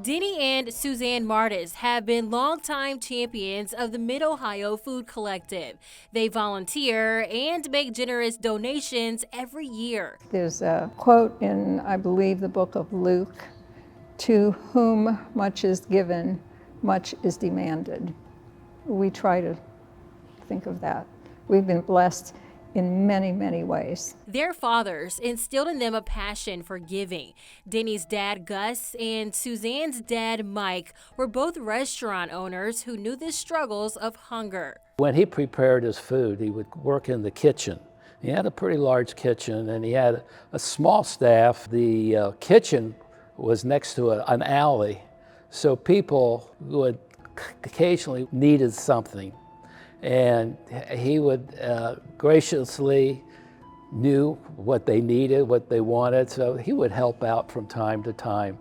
Denny and Suzanne Mardases have been longtime champions of the Mid-Ohio Food Collective. They volunteer and make generous donations every year. There's a quote in, I believe, the book of Luke, "To whom much is given, much is demanded." We try to think of that. We've been blessed in many, many ways. Their fathers instilled in them a passion for giving. Denny's dad, Gus, and Suzanne's dad, Mike, were both restaurant owners who knew the struggles of hunger. When he prepared his food, he would work in the kitchen. He had a pretty large kitchen and he had a small staff. The kitchen was next to an alley, so people would occasionally needed something. And he would graciously knew what they needed, what they wanted, so he would help out from time to time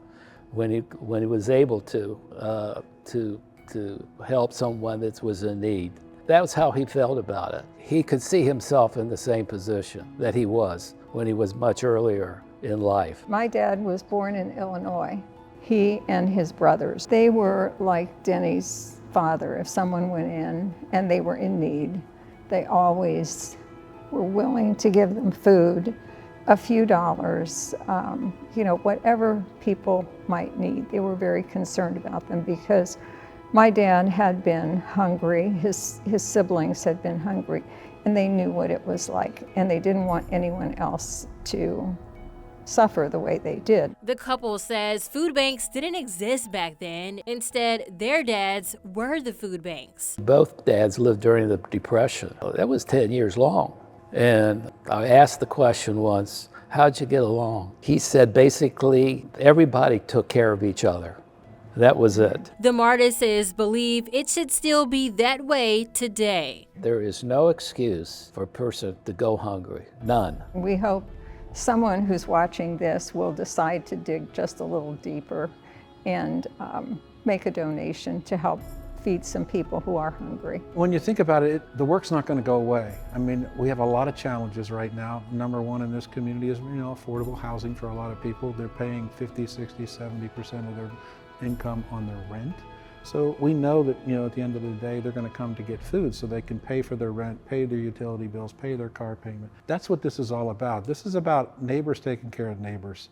when he was able to help someone that was in need. That was how he felt about it. He could see himself in the same position that he was when he was much earlier in life. My dad was born in Illinois. He and his brothers, they were like Denny's father. If someone went in and they were in need, they always were willing to give them food, a few dollars, whatever people might need. They were very concerned about them because my dad had been hungry, his siblings had been hungry, and they knew what it was like, and they didn't want anyone else to suffer the way they did. The couple says food banks didn't exist back then. Instead, their dads were the food banks. Both dads lived during the Depression. That was 10 years long. And I asked the question once, how'd you get along? He said basically everybody took care of each other. That was it. The Mardases believe it should still be that way today. There is no excuse for a person to go hungry, none. We hope someone who's watching this will decide to dig just a little deeper and make a donation to help feed some people who are hungry. When you think about it, the work's not going to go away. I mean, we have a lot of challenges right now. Number one in this community is, affordable housing for a lot of people. They're paying 50, 60, 70% of their income on their rent. So we know that, at the end of the day, they're going to come to get food so they can pay for their rent, pay their utility bills, pay their car payment. That's what this is all about. This is about neighbors taking care of neighbors.